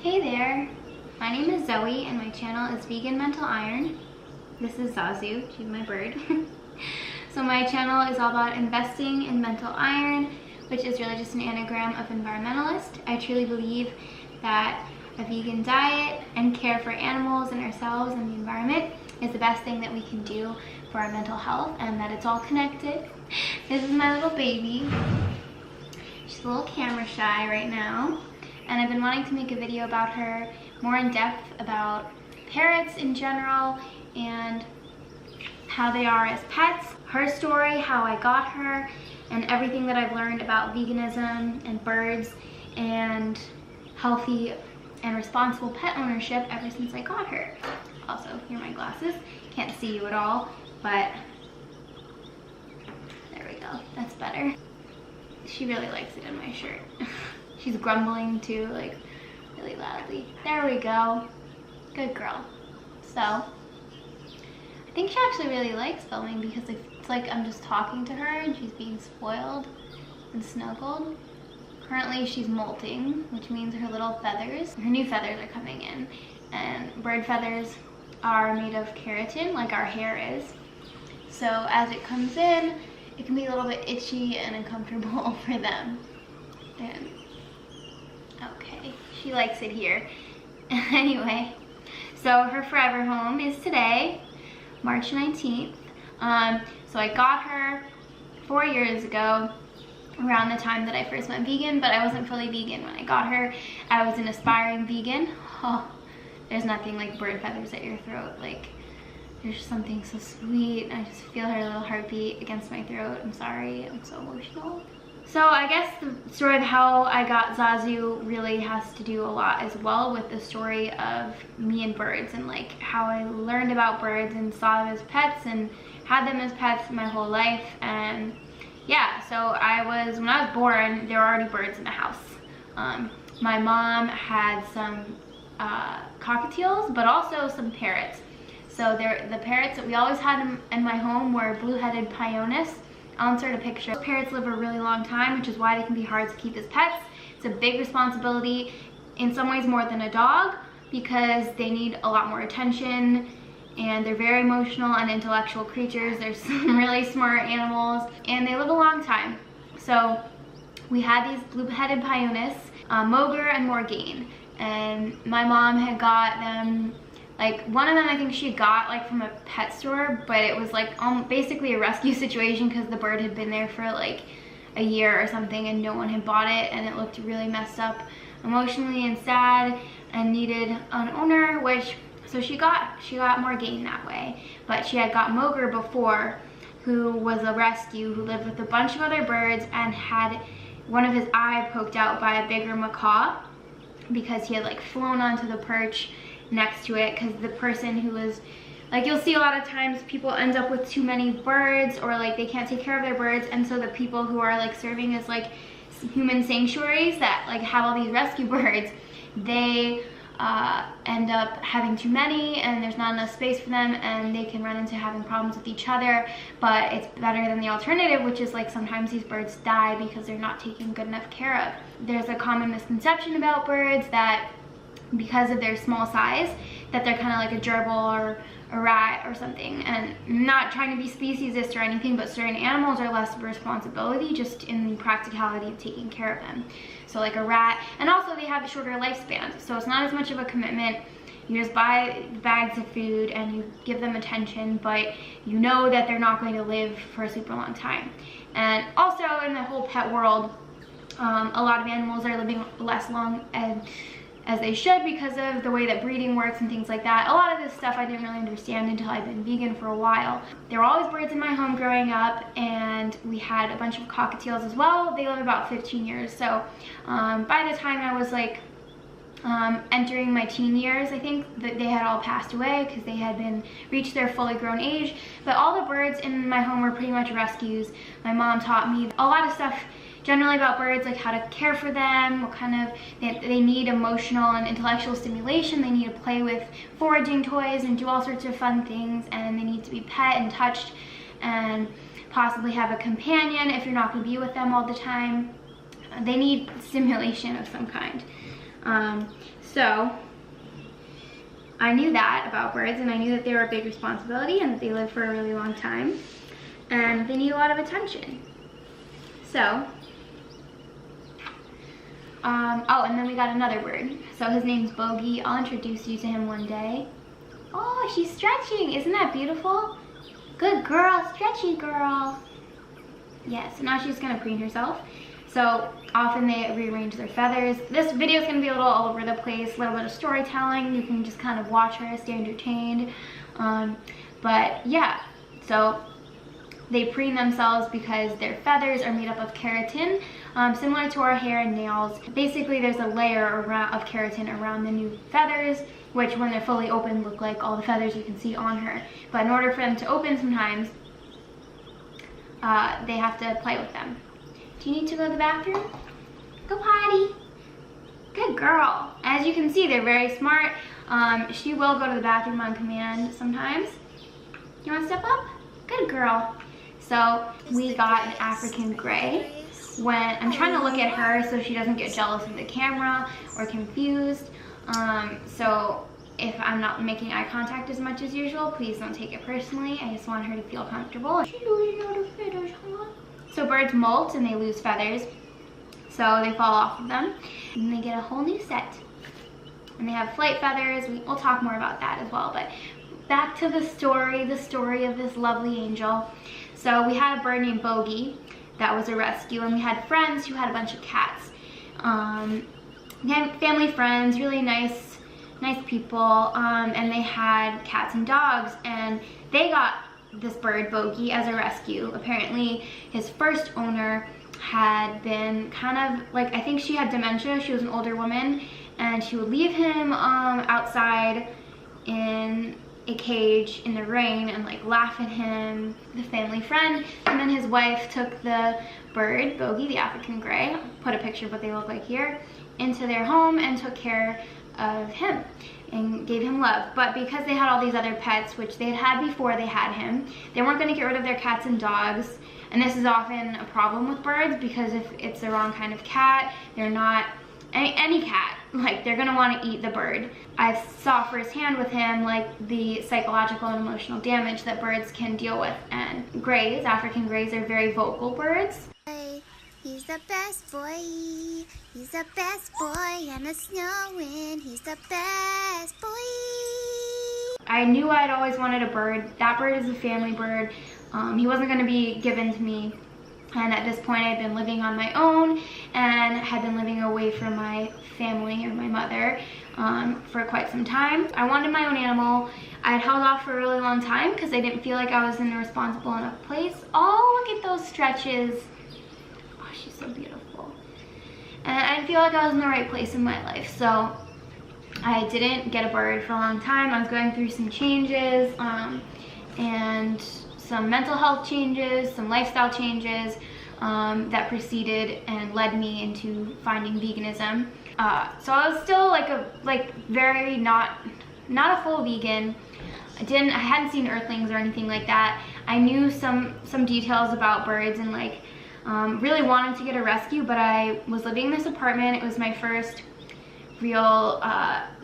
Hey there, my name is Zoe and my channel is Vegan Mental Iron. This is Zazu, she's my bird. So my channel is all about investing in mental iron, which is really just an anagram of environmentalist. I truly believe that a vegan diet and care for animals and ourselves and the environment is the best thing that we can do for our mental health, and that it's all connected. This is my little baby. She's a little camera shy right now, and I've been wanting to make a video about her more in depth about parrots in general and how they are as pets, her story, how I got her, and everything that I've learned about veganism and birds and healthy and responsible pet ownership ever since I got her. Also, here are my glasses. Can't see you at all, but there we go, that's better. She really likes it in my shirt. She's grumbling too, like really loudly. There we go, good girl. So, I think she actually really likes filming because it's like I'm just talking to her and she's being spoiled and snuggled. Currently she's molting, which means her little feathers, her new feathers are coming in. And bird feathers are made of keratin, like our hair is. So as it comes in, it can be a little bit itchy and uncomfortable for them. And okay, she likes it here. Anyway, so her forever home is today, March 19th. So I got her 4 years ago, around the time that I first went vegan, but I wasn't fully vegan when I got her. I was an aspiring vegan. Oh, there's nothing like bird feathers at your throat. Like, there's something so sweet. I just feel her little heartbeat against my throat. I'm sorry, I'm so emotional. So I guess the story of how I got Zazu really has to do a lot as well with the story of me and birds, and like how I learned about birds and saw them as pets and had them as pets my whole life. And yeah, so when I was born, there were already birds in the house. My mom had some cockatiels, but also some parrots. So the parrots that we always had in my home were blue-headed Pionis. I'll insert a picture. Parrots live a really long time, which is why they can be hard to keep as pets. It's a big responsibility, in some ways more than a dog, because they need a lot more attention, and they're very emotional and intellectual creatures. They're some really smart animals, and they live a long time. So we had these blue-headed Pionis, Moger and Morgaine, and my mom had got them, like one of them I think she got like from a pet store, but it was like basically a rescue situation because the bird had been there for like a year or something and no one had bought it, and it looked really messed up emotionally and sad and needed an owner, so she got Morgaine that way. But she had got Moger before, who was a rescue who lived with a bunch of other birds and had one of his eye poked out by a bigger macaw because he had like flown onto the perch next to it, because the person who was like, you'll see a lot of times people end up with too many birds, or like they can't take care of their birds, and so the people who are like serving as like human sanctuaries that like have all these rescue birds, they end up having too many and there's not enough space for them, and they can run into having problems with each other. But it's better than the alternative, which is like sometimes these birds die because they're not taken good enough care of. There's a common misconception about birds that because of their small size, that they're kind of like a gerbil or a rat or something. And not trying to be speciesist or anything, but certain animals are less of a responsibility just in the practicality of taking care of them. So like a rat, and also they have a shorter lifespan, so it's not as much of a commitment. You just buy bags of food and you give them attention, but you know that they're not going to live for a super long time. And also in the whole pet world, a lot of animals are living less long as they should because of the way that breeding works and things like that. A lot of this stuff I didn't really understand until I've been vegan for a while. There were always birds in my home growing up, and we had a bunch of cockatiels as well. They live about 15 years. So by the time I was like entering my teen years, I think that they had all passed away because they had reached their fully grown age. But all the birds in my home were pretty much rescues. My mom taught me a lot of stuff generally about birds, like how to care for them, what kind of, they need emotional and intellectual stimulation, they need to play with foraging toys and do all sorts of fun things, and they need to be pet and touched and possibly have a companion if you're not going to be with them all the time. They need stimulation of some kind. So I knew that about birds, and I knew that they were a big responsibility and that they live for a really long time and they need a lot of attention. So, oh, and then we got another bird. So his name's Bogey. I'll introduce you to him one day. Oh, she's stretching. Isn't that beautiful? Good girl, stretchy girl. Yeah, so now she's gonna preen herself. So often they rearrange their feathers. This video is gonna be a little all over the place, a little bit of storytelling. You can just kind of watch her, stay entertained. But yeah, so they preen themselves because their feathers are made up of keratin, similar to our hair and nails. Basically, there's a layer of keratin around the new feathers, which when they're fully open look like all the feathers you can see on her. But in order for them to open sometimes, they have to play with them. Do you need to go to the bathroom? Go potty. Good girl. As you can see, they're very smart. She will go to the bathroom on command sometimes. You want to step up? Good girl. So we got an African gray. When I'm trying to look at her so she doesn't get jealous of the camera or confused. So if I'm not making eye contact as much as usual, please don't take it personally. I just want her to feel comfortable. She's losing all the feathers, huh? So birds molt and they lose feathers. So they fall off of them and they get a whole new set. And they have flight feathers. We'll talk more about that as well. But back to the story of this lovely angel. So we had a bird named Bogey that was a rescue, and we had friends who had a bunch of cats. Family friends, really nice people, and they had cats and dogs, and they got this bird, Bogey, as a rescue. Apparently, his first owner had been kind of like, I think she had dementia. She was an older woman, and she would leave him outside in a cage in the rain and like laugh at him, the family friend. And then his wife took the bird, Bogey, the African gray, put a picture of what they look like here, into their home and took care of him and gave him love. But because they had all these other pets, which they had before they had him, they weren't going to get rid of their cats and dogs. And this is often a problem with birds, because if it's the wrong kind of cat, they're not any cat, like they're gonna want to eat the bird. I saw firsthand with him like the psychological and emotional damage that birds can deal with. And grays, African grays, are very vocal birds. He's the best boy. He's the best boy, and it's snowing. He's the best boy. I knew I'd always wanted a bird. That bird is a family bird. He wasn't going to be given to me. And at this point, I'd been living on my own and had been living away from my family or my mother for quite some time. I wanted my own animal. I had held off for a really long time because I didn't feel like I was in a responsible enough place. Oh, look at those stretches. Oh, she's so beautiful. And I didn't feel like I was in the right place in my life. So I didn't get a bird for a long time. I was going through some changes and some mental health changes, some lifestyle changes that preceded and led me into finding veganism. So I was still like very not a full vegan. I hadn't seen Earthlings or anything like that. I knew some details about birds and like really wanted to get a rescue, but I was living in this apartment. It was my first real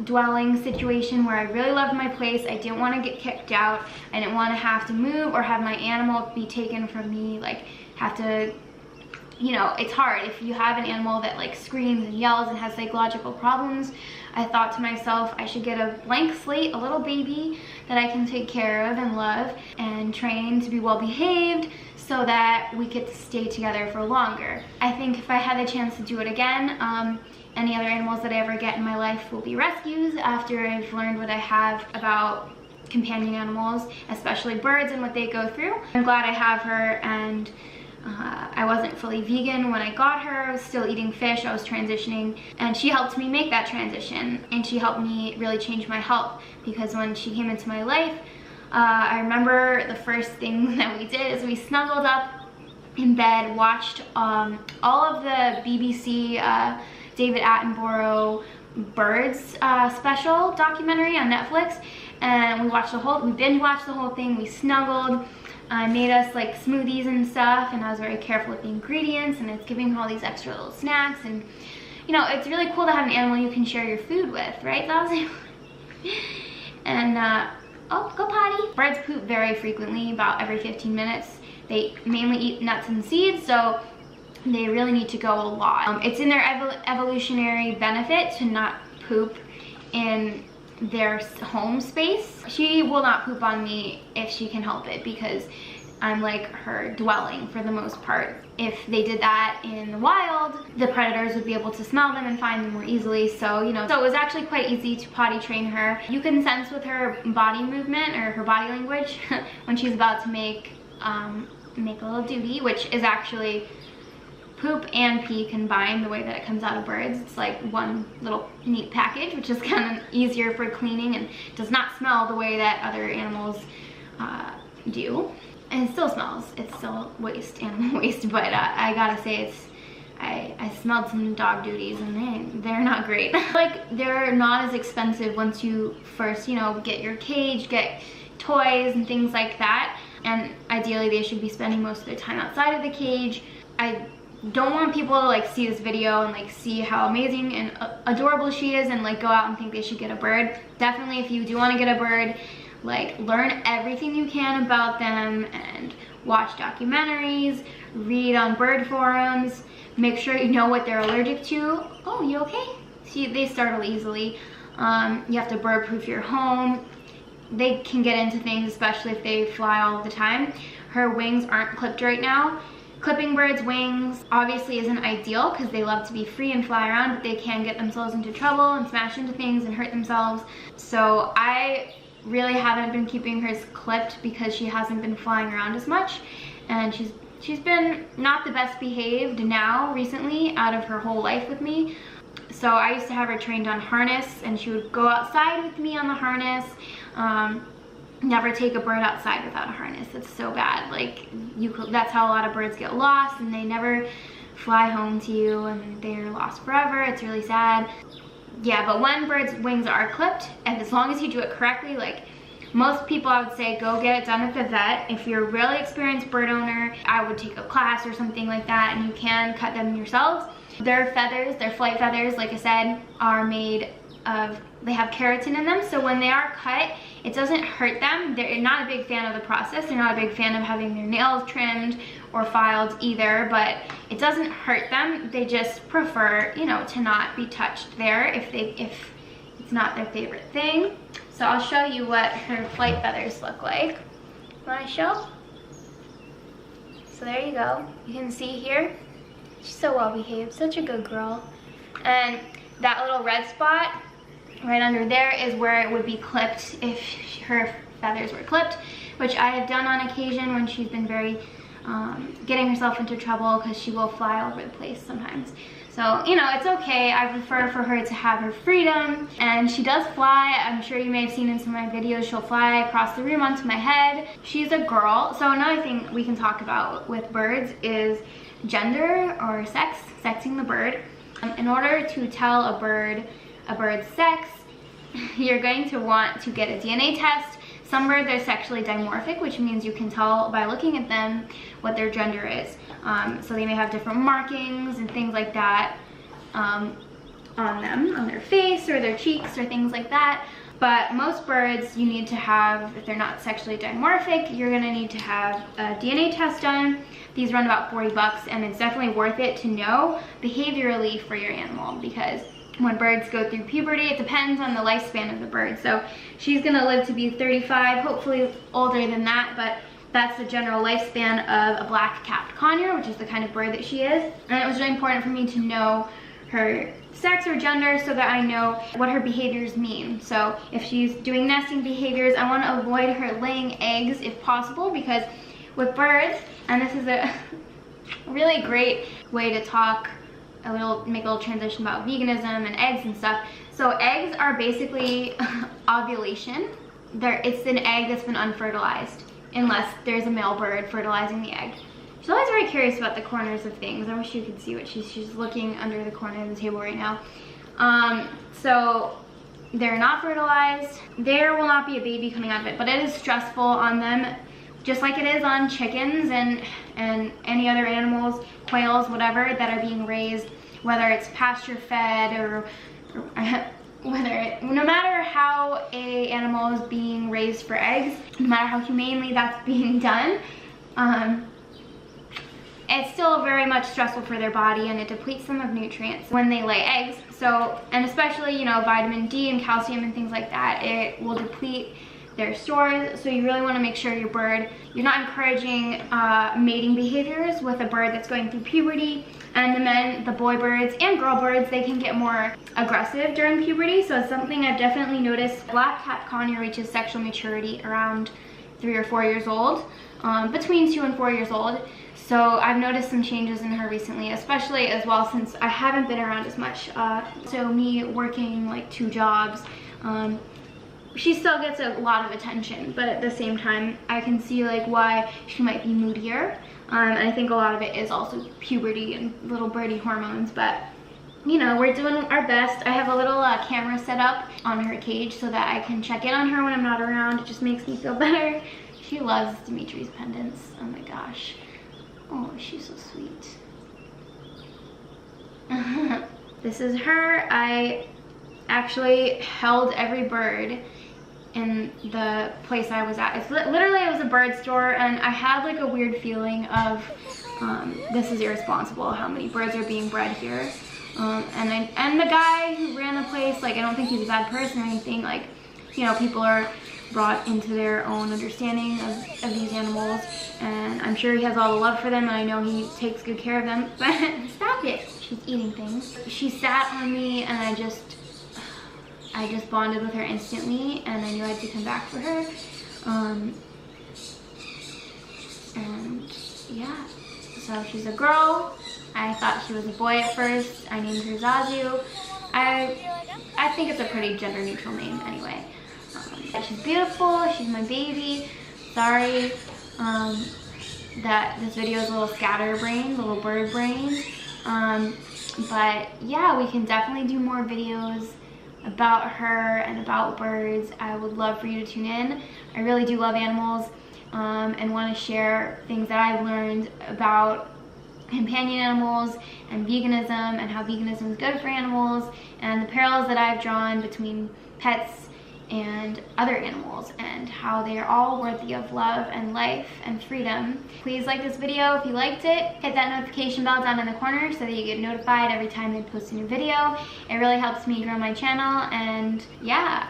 dwelling situation where I really loved my place. I didn't want to get kicked out. I didn't want to have to move or have my animal be taken from me, like have to, you know, it's hard if you have an animal that like screams and yells and has psychological problems. I thought to myself, I should get a blank slate, a little baby that I can take care of and love and train to be well behaved so that we get to stay together for longer. I think if I had the chance to do it again, any other animals that I ever get in my life will be rescues after I've learned what I have about companion animals, especially birds and what they go through. I'm glad I have her, and I wasn't fully vegan when I got her. I was still eating fish. I was transitioning, and she helped me make that transition, and she helped me really change my health, because when she came into my life, I remember the first thing that we did is we snuggled up in bed, watched all of the BBC David Attenborough Birds special documentary on Netflix, and we binge watched the whole thing. We snuggled. I made us like smoothies and stuff, and I was very careful with the ingredients, and it's giving her all these extra little snacks, and you know, it's really cool to have an animal you can share your food with, right, Zazu? And, oh, go potty. Birds poop very frequently, about every 15 minutes. They mainly eat nuts and seeds, so they really need to go a lot. It's in their evolutionary benefit to not poop in their home space. She will not poop on me if she can help it, because I'm like her dwelling for the most part. If they did that in the wild, the predators would be able to smell them and find them more easily. So, you know, so it was actually quite easy to potty train her. You can sense with her body movement or her body language when she's about to make a little duty, which is actually poop and pee combined, the way that it comes out of birds. It's like one little neat package, which is kind of easier for cleaning and does not smell the way that other animals do. And it still smells. It's still waste, animal waste, but I gotta say I smelled some dog duties and they're not great. Like, they're not as expensive once you first, you know, get your cage, get toys and things like that. And ideally they should be spending most of their time outside of the cage. I don't want people to like see this video and like see how amazing and adorable she is and like go out and think they should get a bird. Definitely, if you do want to get a bird, like, learn everything you can about them and watch documentaries, read on bird forums, make sure you know what they're allergic to. Oh, you okay? See, they startle easily. You have to bird proof your home. They can get into things, especially if they fly all the time. Her wings aren't clipped right now. Clipping birds' wings obviously isn't ideal because they love to be free and fly around, but they can get themselves into trouble and smash into things and hurt themselves. So I really haven't been keeping hers clipped because she hasn't been flying around as much, and she's been not the best behaved now recently out of her whole life with me. So I used to have her trained on harness, and she would go outside with me on the harness. Never take a bird outside without a harness. It's so bad. Like, that's how a lot of birds get lost, and they never fly home to you, and they're lost forever. It's really sad. Yeah, but when birds' wings are clipped, and as long as you do it correctly, like most people, I would say go get it done at the vet. If you're a really experienced bird owner, I would take a class or something like that, and you can cut them yourselves. Their feathers, their flight feathers, like I said, are made of, they have keratin in them, so when they are cut, it doesn't hurt them. They're not a big fan of the process. They're not a big fan of having their nails trimmed or filed either, but it doesn't hurt them. They just prefer, you know, to not be touched there if it's not their favorite thing. So I'll show you what her flight feathers look like. Want to show? So there you go. You can see here, she's so well behaved, such a good girl. And that little red spot right under there is where it would be clipped if her feathers were clipped, which I have done on occasion when she's been very getting herself into trouble, because she will fly all over the place sometimes. So, you know, it's okay. I prefer for her to have her freedom, and she does fly. I'm sure you may have seen in some of my videos, she'll fly across the room onto my head. She's a girl. So another thing we can talk about with birds is gender or sex, sexing the bird. In order to tell a bird's sex, you're going to want to get a DNA test. Some birds are sexually dimorphic, which means you can tell by looking at them what their gender is. So they may have different markings and things like that on them, on their face or their cheeks or things like that. But most birds, you need to have, if they're not sexually dimorphic, you're gonna need to have a DNA test done. These run about 40 bucks, and it's definitely worth it to know behaviorally for your animal, because when birds go through puberty, it depends on the lifespan of the bird. So she's gonna live to be 35, hopefully older than that, but that's the general lifespan of a black-capped conure, which is the kind of bird that she is. And it was really important for me to know her sex or gender so that I know what her behaviors mean. So if she's doing nesting behaviors, I want to avoid her laying eggs if possible, because with birds, and this is a really great way to talk make a little transition about veganism and eggs and stuff. So eggs are basically ovulation. It's an egg that's been unfertilized, unless there's a male bird fertilizing the egg. She's always very curious about the corners of things. I wish you could see what she's looking under the corner of the table right now. So they're not fertilized. There will not be a baby coming out of it, but it is stressful on them, just like it is on chickens and any other animals, quails, whatever, that are being raised whether it's pasture fed or no matter how a animal is being raised for eggs, no matter how humanely that's being done, it's still very much stressful for their body, and it depletes them of nutrients when they lay eggs. So, and especially, you know, vitamin D and calcium and things like that, it will deplete their stores. So you really want to make sure your bird, you're not encouraging mating behaviors with a bird that's going through puberty. And the boy birds and girl birds, they can get more aggressive during puberty. So it's something I've definitely noticed. Black cap conure reaches sexual maturity around 3 or 4 years old, between 2 and 4 years old. So I've noticed some changes in her recently, especially as well since I haven't been around as much. So me working like 2 jobs, she still gets a lot of attention, but at the same time, I can see like why she might be moodier. And I think a lot of it is also puberty and little birdie hormones, but you know, we're doing our best. I have a little camera set up on her cage so that I can check in on her when I'm not around. It just makes me feel better. She loves Dimitri's pendants. Oh my gosh. Oh, she's so sweet. This is her. I actually held every bird in the place I was at. It's literally, it was a bird store, and I had like a weird feeling of this is irresponsible how many birds are being bred here. And the guy who ran the place, like, I don't think he's a bad person or anything. Like, you know, people are brought into their own understanding of these animals, and I'm sure he has all the love for them, and I know he takes good care of them. But stop it, she's eating things. She sat on me, and I just bonded with her instantly, and I knew I had to come back for her. And yeah, so she's a girl. I thought she was a boy at first. I named her Zazu. I think it's a pretty gender neutral name anyway. She's beautiful, she's my baby. Sorry that this video is a little scatterbrained, little bird brain. But yeah, we can definitely do more videos about her and about birds. I would love for you to tune in. I really do love animals and want to share things that I've learned about companion animals and veganism, and how veganism is good for animals, and the parallels that I've drawn between pets and other animals, and how they are all worthy of love and life and freedom. Please like this video if you liked it. Hit that notification bell down in the corner so that you get notified every time I post a new video. It really helps me grow my channel, and yeah,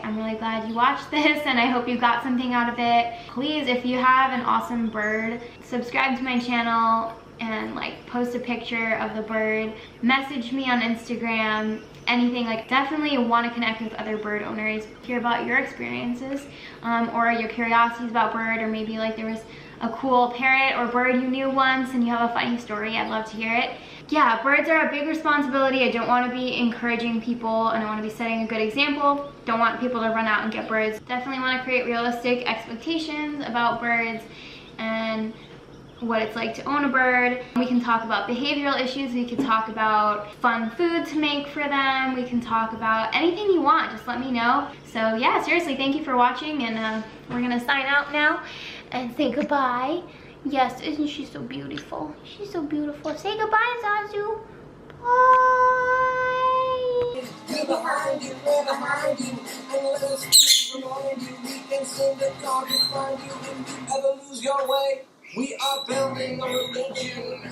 I'm really glad you watched this, and I hope you got something out of it. Please, if you have an awesome bird, subscribe to my channel and like post a picture of the bird, message me on Instagram, anything. Like, definitely want to connect with other bird owners, hear about your experiences or your curiosities about bird, or maybe like there was a cool parrot or bird you knew once and you have a funny story. I'd love to hear it. Yeah, birds are a big responsibility. I don't want to be encouraging people, and I want to be setting a good example. Don't want people to run out and get birds. Definitely want to create realistic expectations about birds and what it's like to own a bird. We can talk about behavioral issues. We can talk about fun food to make for them. We can talk about anything you want. Just let me know. So yeah, seriously, thank you for watching, and we're gonna sign out now and say goodbye. Yes, isn't she so beautiful? She's so beautiful. Say goodbye, Zazu. Bye. We're behind you, we're behind you. And let us remind you, we can send the dog and find you when you ever lose your way. We are building a religion.